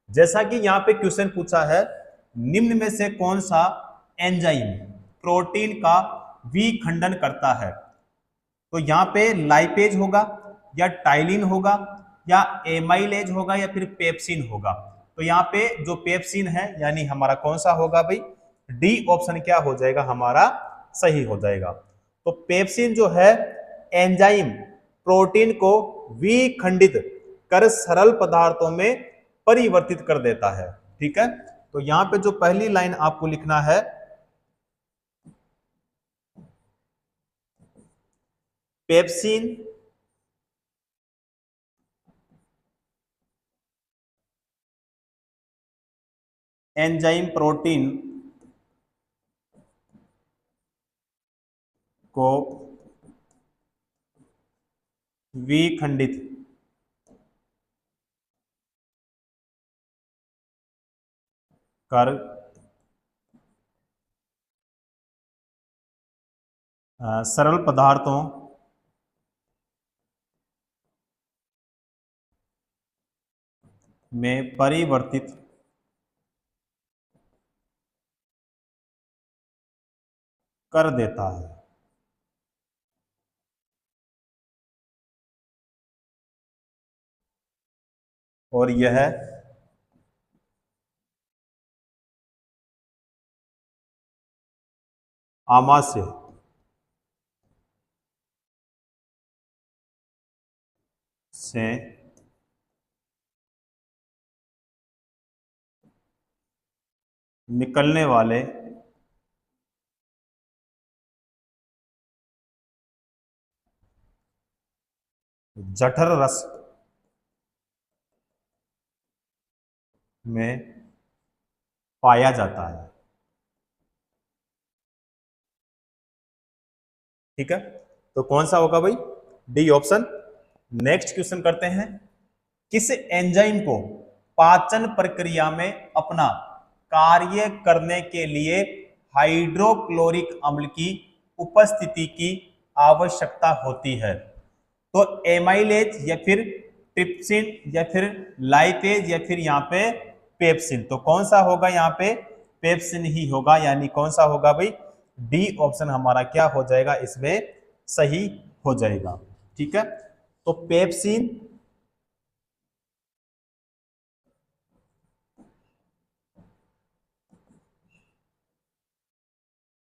जैसा कि यहाँ पे क्वेश्चन पूछा है, निम्न में से कौन सा एंजाइम प्रोटीन का विखंडन करता है? तो यहाँ पे लाइपेज होगा, या टाइलिन होगा, या एमाइलेज होगा, या फिर पेप्सिन होगा। तो यहाँ पे जो पेप्सिन है यानी हमारा कौन सा होगा भाई? डी ऑप्शन क्या हो जाएगा हमारा? सही हो जाएगा। तो पेप्सिन जो है एंजाइम प्रोटीन को विखंडित कर सरल पदार्थों में परिवर्तित कर देता है। ठीक है, तो यहाँ पे जो पहली लाइन आपको लिखना है, पेप्सिन एंजाइम प्रोटीन को विखंडित कर सरल पदार्थों में परिवर्तित कर देता है। और यह आमाशय से निकलने वाले जठर रस में पाया जाता है। ठीक है, तो कौन सा होगा भाई? D option. नेक्स्ट क्वेश्चन करते हैं, किस एंजाइम को पाचन प्रक्रिया में अपना कार्य करने के लिए हाइड्रोक्लोरिक अम्ल की उपस्थिति की आवश्यकता होती है? तो एमाइलेज, या फिर ट्रिप्सिन, या फिर लाइपेज, या फिर यहाँ पे पेप्सिन। तो कौन सा होगा यहाँ पे? पेप्सिन ही होगा, यानी कौन सा होगा भाई? डी ऑप्शन हमारा क्या हो जाएगा इसमें? सही हो जाएगा। ठीक है, तो पेप्सिन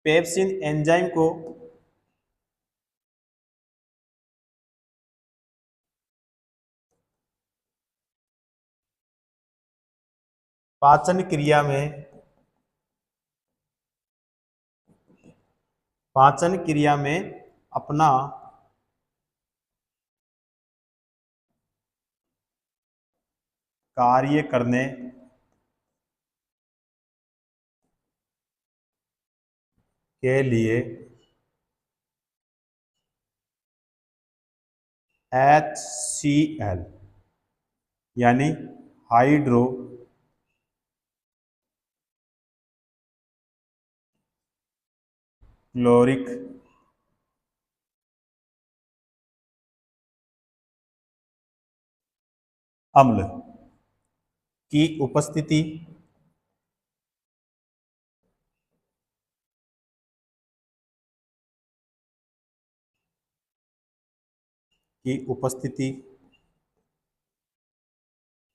पेप्सिन एंजाइम को पाचन क्रिया में अपना कार्य करने के लिए HCl यानी हाइड्रो क्लोरिक अम्ल की उपस्थिति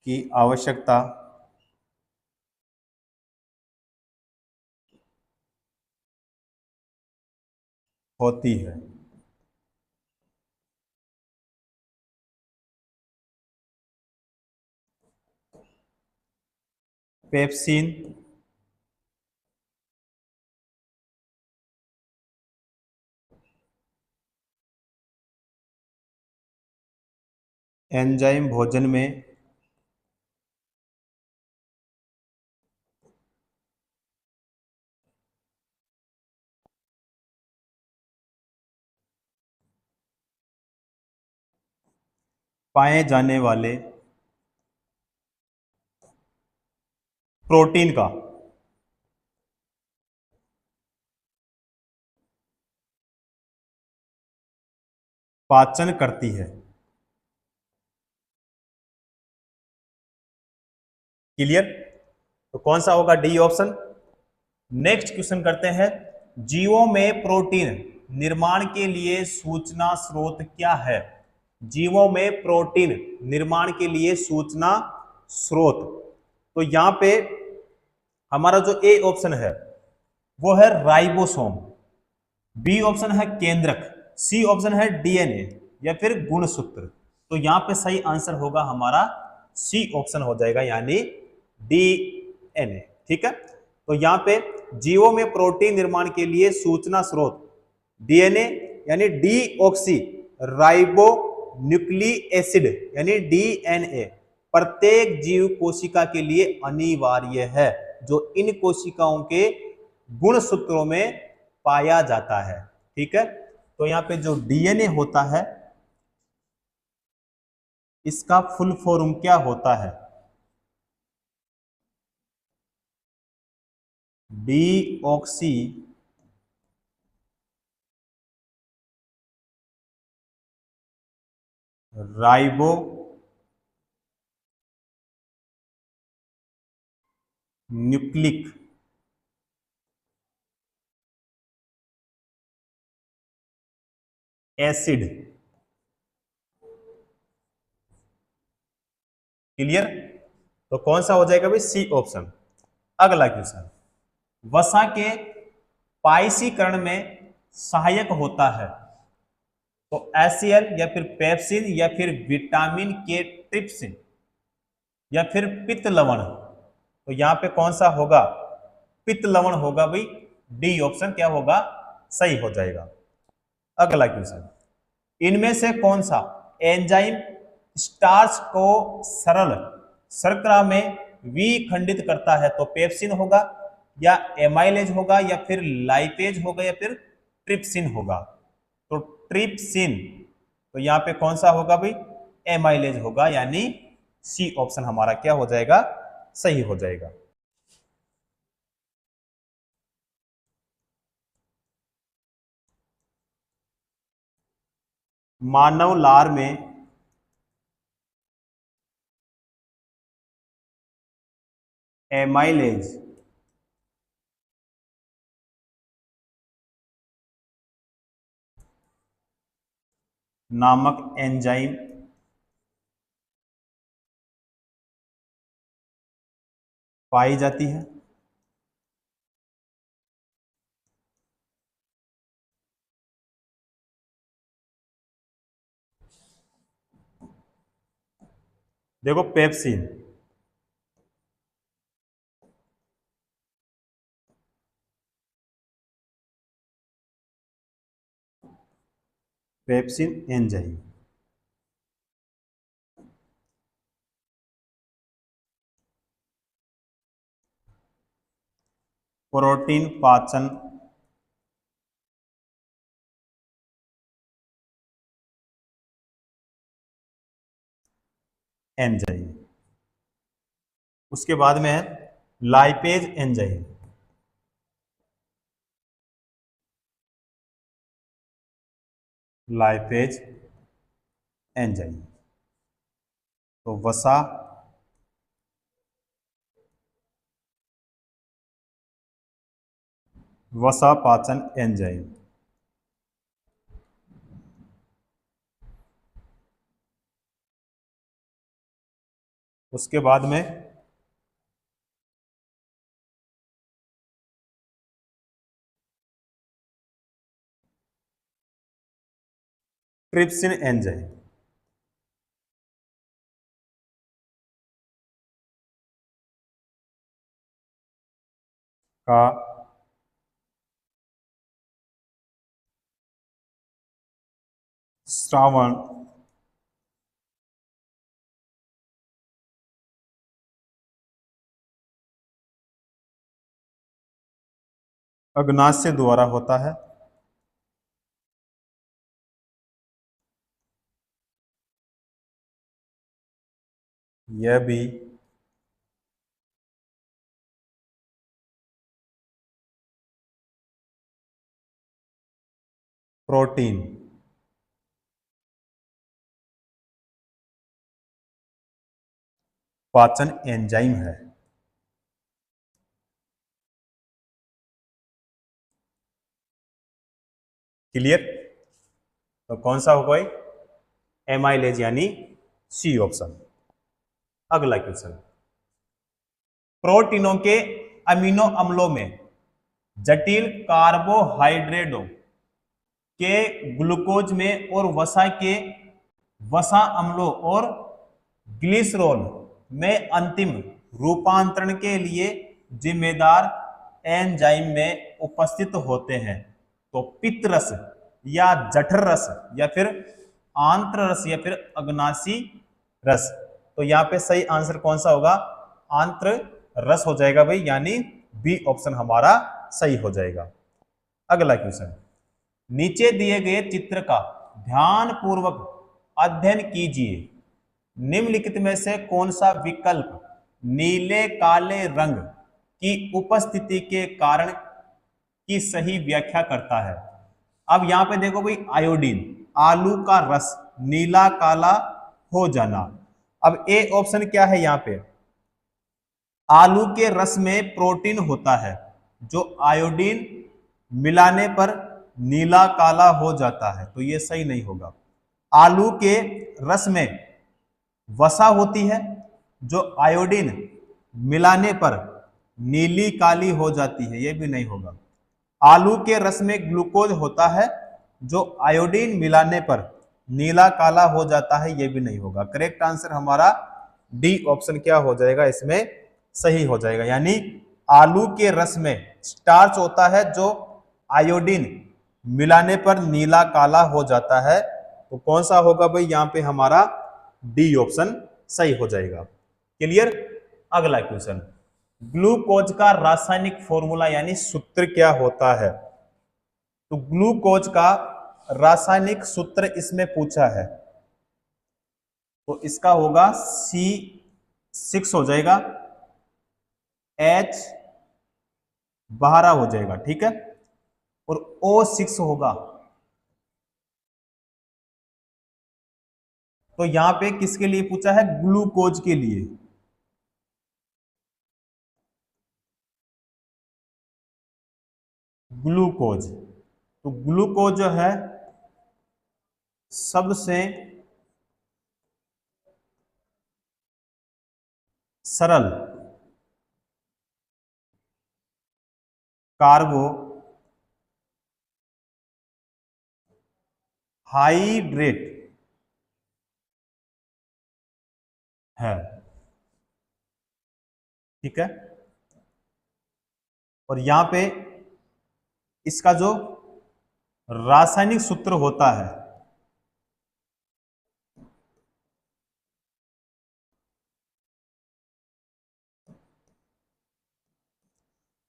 की आवश्यकता होती है। पेप्सिन एंजाइम भोजन में पाए जाने वाले प्रोटीन का पाचन करती है। क्लियर? तो कौन सा होगा? D option. नेक्स्ट क्वेश्चन करते हैं, जीवों में प्रोटीन निर्माण के लिए सूचना स्रोत क्या है? जीवों में प्रोटीन निर्माण के लिए सूचना स्रोत, तो यहां पे हमारा जो ए ऑप्शन है वो है राइबोसोम, बी ऑप्शन है केंद्रक, सी ऑप्शन है डीएनए या फिर गुणसूत्र। तो यहां पे सही आंसर होगा हमारा सी ऑप्शन हो जाएगा, यानी डीएनए। ठीक है, तो यहां पे जीवों में प्रोटीन निर्माण के लिए सूचना स्रोत डीएनए यानी डीऑक्सी राइबो न्यूक्लिक एसिड यानी डीएनए प्रत्येक जीव कोशिका के लिए अनिवार्य है, जो इन कोशिकाओं के गुणसूत्रों में पाया जाता है। ठीक है, तो यहां पे जो डीएनए होता है इसका फुल फॉर्म क्या होता है? Deoxy ribo nucleic acid. Clear? तो कौन सा हो जाएगा भाई? C option. अगला क्वेश्चन, वसा के पाइसीकरण में सहायक होता है, तो एसीएल या फिर पेप्सिन या फिर विटामिन के ट्रिप्सिन या फिर पित्त लवण, तो यहां पे कौन सा होगा? पित्त लवण होगा भाई, डी ऑप्शन क्या होगा? सही हो जाएगा। अगला क्वेश्चन, इनमें से कौन सा एंजाइम स्टार्च को सरल शर्करा में विखंडित करता है? तो पेप्सिन होगा या एमाइलेज होगा या फिर लाइपेज होगा या फिर ट्रिप्सिन होगा? तो ट्रिप्सिन, तो यहां पे कौन सा होगा भाई? एमाइलेज होगा, यानी सी ऑप्शन हमारा क्या हो जाएगा? सही हो जाएगा। मानव लार में एमाइलेज नामक एंजाइम पाई जाती है। देखो पेप्सिन, पेप्सिन एंजाइम प्रोटीन पाचन एंजाइम। उसके बाद में है लाइपेज एंजाइम, लाइपेज एंजाइम। तो वसा वसा पाचन एंजाइम। उसके बाद में ट्रिप्सिन एंजाइम का श्रावण अग्नाशय द्वारा होता है। यह भी प्रोटीन पाचन एंजाइम है। क्लियर? तो कौन सा होगा भाई? एमाइलेज यानी सी ऑप्शन। अगला क्वेश्चन, प्रोटीनों के अमीनो अम्लों में जटिल कार्बोहाइड्रेटों के ग्लूकोज में और वसा के वसा अम्लों और ग्लिसरॉल में अंतिम रूपांतरण के लिए जिम्मेदार एंजाइम में उपस्थित होते हैं। तो पित्त रस या जठर रस या फिर आंत्र रस या फिर अग्नाशी रस। तो यहाँ पे सही आंसर कौन सा होगा? आंत्र रस हो जाएगा भाई, यानी बी ऑप्शन हमारा सही हो जाएगा। अगला क्वेश्चन, नीचे दिए गए चित्र का ध्यान पूर्वक अध्ययन कीजिए। निम्नलिखित में से कौन सा विकल्प नीले काले रंग की उपस्थिति के कारण की सही व्याख्या करता है? अब यहां पे देखो भाई, आयोडीन, आलू का रस नीला काला हो जाना। अब ए ऑप्शन क्या है? यहां पे आलू के रस में प्रोटीन होता है जो आयोडीन मिलाने पर नीला काला हो जाता है, तो ये सही नहीं होगा। आलू के रस में वसा होती है जो आयोडीन मिलाने पर नीली काली हो जाती है, ये भी नहीं होगा। आलू के रस में ग्लूकोज होता है जो आयोडीन मिलाने पर नीला काला हो जाता है, ये भी नहीं होगा। करेक्ट आंसर हमारा डी ऑप्शन क्या हो जाएगा? इसमें सही हो जाएगा, यानी आलू के रस में स्टार्च होता है जो आयोडीन मिलाने पर नीला काला हो जाता है। तो कौन सा होगा भाई? यहां पे हमारा डी ऑप्शन सही हो जाएगा। क्लियर? अगला क्वेश्चन, ग्लूकोज का रासायनिक फॉर्मूला यानी सूत्र क्या होता है? तो ग्लूकोज का रासायनिक सूत्र इसमें पूछा है, तो इसका होगा C6 हो जाएगा, H बाहरा हो जाएगा, ठीक है, और O6 होगा। तो यहां पे किसके लिए पूछा है? ग्लूकोज के लिए। ग्लूकोज, तो ग्लूकोज जो है सबसे सरल कार्बोहाइड्रेट है, ठीक है। और यहां पे इसका जो रासायनिक सूत्र होता है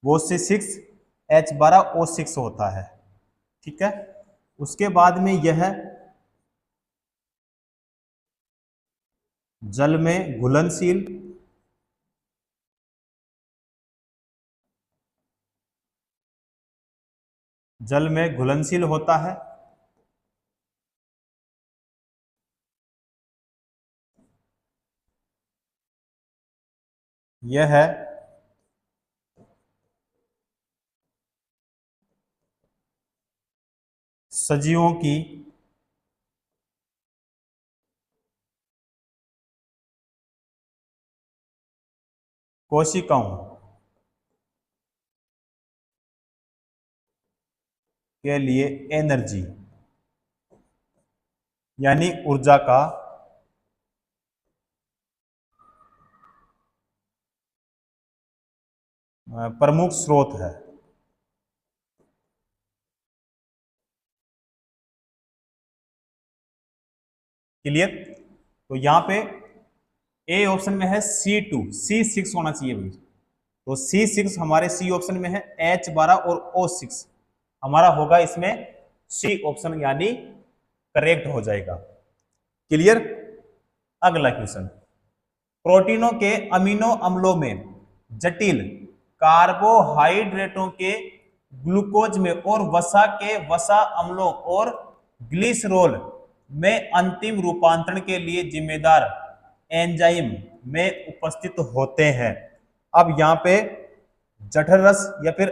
वो C6H12O6 होता है, ठीक है। उसके बाद में यह जल में घुलनशील, जल में घुलनशील होता है। यह है सजीवों की कोशिकाओं के लिए एनर्जी यानी ऊर्जा का प्रमुख स्रोत है। क्लियर? तो यहां पे ए ऑप्शन में है C6 होना चाहिए भाई। तो C6 हमारे सी ऑप्शन में है, H12 और O6 हमारा होगा इसमें सी ऑप्शन, यानी करेक्ट हो जाएगा। क्लियर? अगला क्वेश्चन, प्रोटीनों के अमीनो अम्लों में जटिल कार्बोहाइड्रेटों के ग्लूकोज में और वसा के वसा अम्लों और ग्लिसरॉल में अंतिम रूपांतरण के लिए जिम्मेदार एंजाइम में उपस्थित होते हैं। अब यहां पे जठर रस या फिर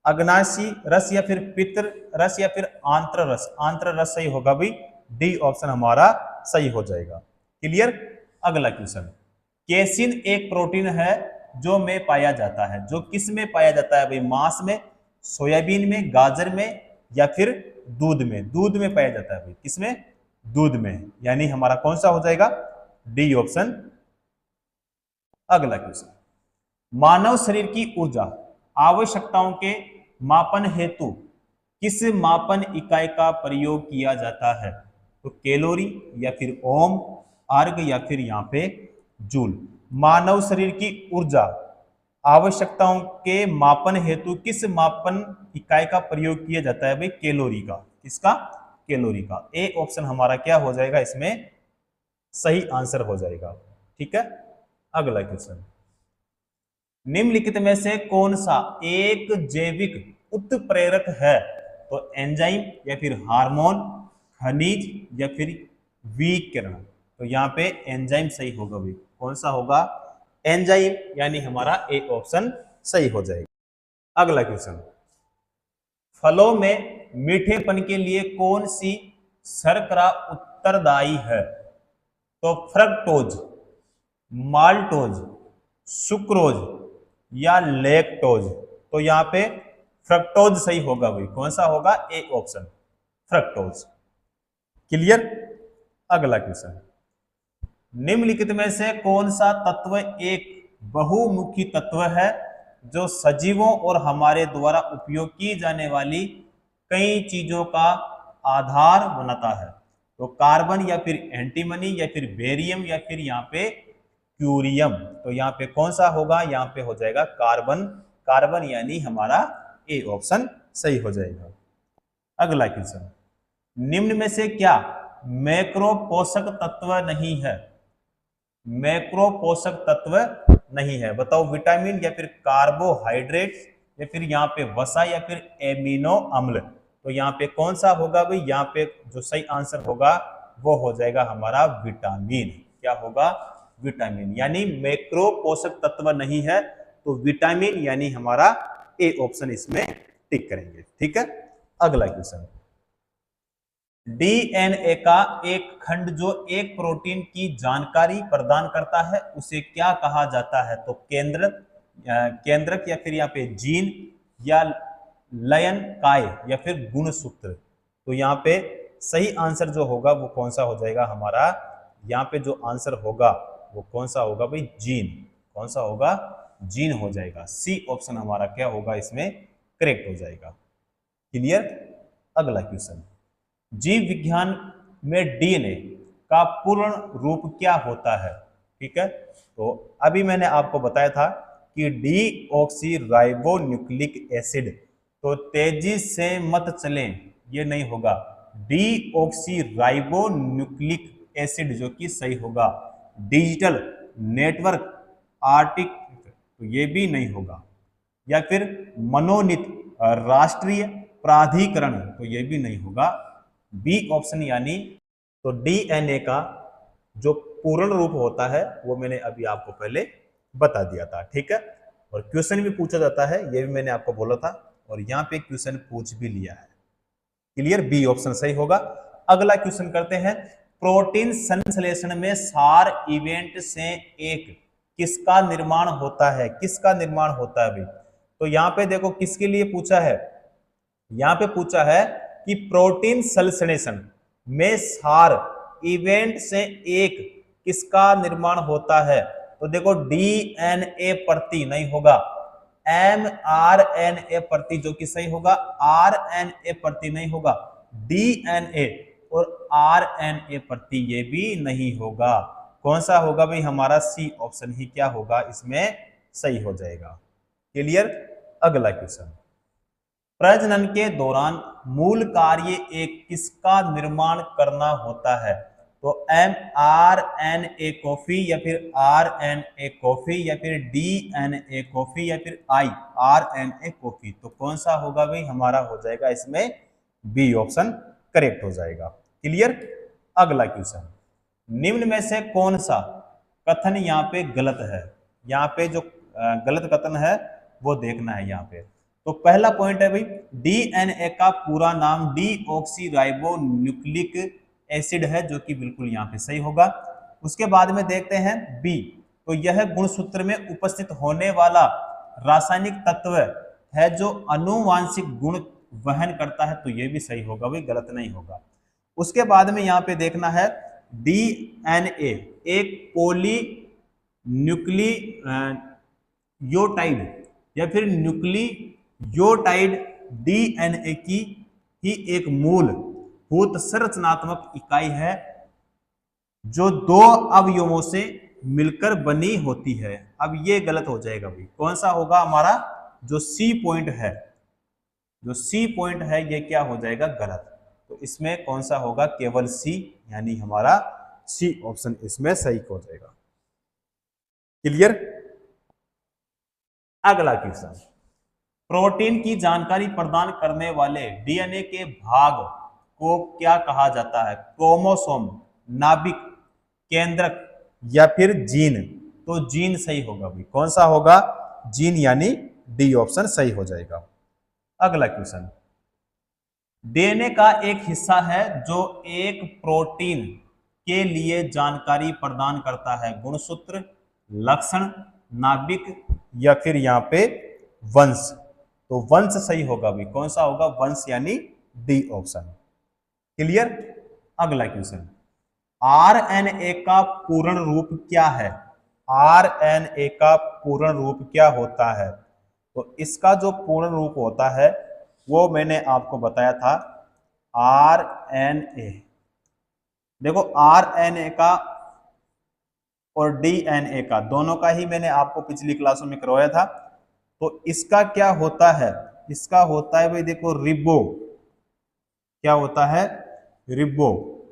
अग्नाशी रस या फिर पित्त रस या फिर आंत्र रस? आंत्र रस सही होगा भाई, डी ऑप्शन हमारा सही हो जाएगा। क्लियर। अगला क्वेश्चन, केसिन एक प्रोटीन है जो में पाया जाता है, जो किस में पाया जाता है भाई? मांस में, सोयाबीन में, गाजर में या फिर दूध में? दूध में पाया जाता है भाई, किसमें? दूध में, यानी हमारा कौन सा हो जाएगा? D option. अगला क्वेश्चन, मानव शरीर की ऊर्जा आवश्यकताओं के मापन हेतु किस मापन इकाई का प्रयोग किया जाता है? तो कैलोरी या फिर ओम, अर्ग या फिर यहाँ पे जूल। मानव शरीर की ऊर्जा आवश्यकताओं के मापन हेतु किस मापन इकाई का प्रयोग किया जाता है भाई? कैलोरी का। किसका? कैलोरी का। ए ऑप्शन हमारा क्या हो जाएगा इसमें? सही आंसर हो जाएगा। ठीक है। अगला क्वेश्चन, निम्नलिखित में से कौन सा एक जैविक उत्प्रेरक है? तो एंजाइम या फिर हार्मोन, खनिज या फिर विकिरण? तो यहाँ पे एंजाइम सही होगा भाई। कौन सा होगा? एंजाइम, यानी हमारा ए ऑप्शन सही हो जाएगा। अगला क्वेश्चन, फलों में मीठेपन के लिए कौन सी शर्करा उत्तरदायी है? तो फ्रक्टोज, माल्टोज, सुक्रोज या लैक्टोज? तो यहाँ पे फ्रक्टोज सही होगा भाई। कौन सा होगा? A option, fructose. क्लियर। अगला क्वेश्चन, निम्नलिखित में से कौन सा तत्व एक बहुमुखी तत्व है जो सजीवों और हमारे द्वारा उपयोग की जाने वाली कई चीजों का आधार बनाता है? तो कार्बन या फिर एंटीमनी या फिर बेरियम या फिर यहाँ पे क्यूरियम? तो यहाँ पे कौन सा होगा? यहाँ पे हो जाएगा कार्बन। कार्बन यानी हमारा ए ऑप्शन सही हो जाएगा। अगला क्वेश्चन, निम्न में से क्या मैक्रो पोषक तत्व नहीं है? मैक्रो पोषक तत्व नहीं है, बताओ। विटामिन या फिर कार्बोहाइड्रेट या फिर यहाँ पे वसा या फिर एमिनो अम्ल? तो यहाँ पे कौन सा होगा भाई? यहाँ पे जो सही आंसर होगा वो हो जाएगा हमारा विटामिन। क्या होगा? विटामिन, यानी मैक्रो पोषक तत्व नहीं है तो विटामिन यानी हमारा ए ऑप्शन इसमें टिक करेंगे। ठीक है। अगला क्वेश्चन, डीएनए का एक खंड जो एक प्रोटीन की जानकारी प्रदान करता है उसे क्या कहा जाता है? तो केंद्रक या फिर यहाँ पे जीन या लयन काय या फिर गुणसूत्र? तो यहाँ पे सही आंसर जो होगा वो कौन सा हो जाएगा हमारा? यहाँ पे जो आंसर होगा वो कौन सा होगा भाई? जीन। कौन सा होगा? जीन हो जाएगा। सी ऑप्शन हमारा क्या होगा इसमें? करेक्ट हो जाएगा। क्लियर। अगला क्वेश्चन, जीव विज्ञान में डीएनए का पूर्ण रूप क्या होता है? ठीक है। तो अभी मैंने आपको बताया था कि डीऑक्सी राइबो न्यूक्लिक एसिड। तो तेजी से मत चलें, ये नहीं होगा। डीऑक्सी राइबो न्यूक्लिक एसिड जो कि सही होगा। डिजिटल नेटवर्क आर्टिक, तो ये भी नहीं होगा। या फिर मनोनीत राष्ट्रीय प्राधिकरण, तो ये भी नहीं होगा। बी ऑप्शन यानी तो डीएनए का जो पूर्ण रूप होता है वो मैंने अभी आपको पहले बता दिया था। ठीक है। और क्वेश्चन भी पूछा जाता है, ये भी मैंने आपको बोला था, और यहाँ पे क्वेश्चन पूछ भी लिया है। क्लियर। बी ऑप्शन सही होगा। अगला क्वेश्चन करते हैं, प्रोटीन संश्लेषण में सार इवेंट से एक किसका निर्माण होता है? किसका निर्माण होता है भाई? तो यहाँ पे देखो किसके लिए पूछा है। यहाँ पे पूछा है कि प्रोटीन संश्लेषण में सार इवेंट से एक किसका निर्माण होता है? तो देखो डीएनए प्रति नहीं होगा, एमआरएनए प्रति जो कि सही होगा, आरएनए प्रति नहीं होगा, डीएनए और आरएनए प्रति ये भी नहीं होगा। कौन सा होगा भाई हमारा? सी ऑप्शन ही क्या होगा इसमें सही हो जाएगा। क्लियर। अगला क्वेश्चन, प्रजनन के दौरान मूल कार्य एक किसका निर्माण करना होता है? तो mRNA कॉफी या फिर RNA कॉफी या फिर DNA कॉफी या फिर RNA कॉफी? तो कौन सा होगा भाई हमारा? हो जाएगा इसमें बी ऑप्शन करेक्ट हो जाएगा। क्लियर। अगला क्वेश्चन, निम्न में से कौन सा कथन यहाँ पे गलत है? यहाँ पे जो गलत कथन है वो देखना है यहाँ पे। तो पहला पॉइंट है भाई, डीएनए का पूरा नाम डीऑक्सीराइबो न्यूक्लिक एसिड है, जो कि बिल्कुल यहाँ पे सही होगा। उसके बाद में देखते हैं बी, तो यह गुणसूत्र में उपस्थित होने वाला रासायनिक तत्व है जो अनुवांशिक गुण वहन करता है, तो यह भी सही होगा भाई, गलत नहीं होगा। उसके बाद में यहाँ पे देखना है डीएनए एक पोली न्यूक्लियोटाइड या फिर न्यूक्लियोटाइड डीएनए की ही एक मूलभूत संरचनात्मक इकाई है जो दो अवयवों से मिलकर बनी होती है। अब ये गलत हो जाएगा भाई, कौन सा होगा हमारा जो सी पॉइंट है, जो सी पॉइंट है ये क्या हो जाएगा, गलत। तो इसमें कौन सा होगा, केवल सी, यानी हमारा सी ऑप्शन इसमें सही हो जाएगा। क्लियर। अगला क्वेश्चन, प्रोटीन की जानकारी प्रदान करने वाले डीएनए के भाग को क्या कहा जाता है, क्रोमोसोम, नाभिक, केंद्रक या फिर जीन। तो जीन सही होगा भाई, कौन सा होगा, जीन, यानी डी ऑप्शन सही हो जाएगा। अगला क्वेश्चन, डीएनए का एक हिस्सा है जो एक प्रोटीन के लिए जानकारी प्रदान करता है, गुणसूत्र, लक्षण, नाभिक या फिर यहाँ पे वंश। तो वंश सही होगा भाई, कौन सा होगा, वंश, यानी डी ऑप्शन। क्लियर। अगला क्वेश्चन, आरएनए का पूर्ण रूप क्या है, आरएनए का पूर्ण रूप क्या होता है। तो इसका जो पूर्ण रूप होता है वो मैंने आपको बताया था, आरएनए, देखो आरएनए का और डीएनए का दोनों का ही मैंने आपको पिछली क्लासों में करवाया था। तो इसका क्या होता है, इसका होता है भाई देखो रिबो, क्या होता है, रिबो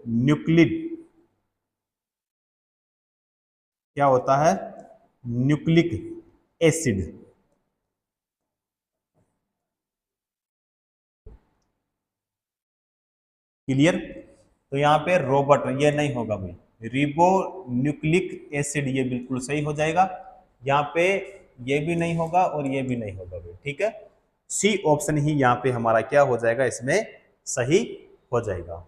न्यूक्लिड, क्या होता है, न्यूक्लिक एसिड। क्लियर। तो यहाँ पे रोबोट ये नहीं होगा भाई, रिबो न्यूक्लिक एसिड ये बिल्कुल सही हो जाएगा। यहाँ पे ये भी नहीं होगा और ये भी नहीं होगा भाई, ठीक है। सी ऑप्शन ही यहाँ पे हमारा क्या हो जाएगा, इसमें सही हो जाएगा।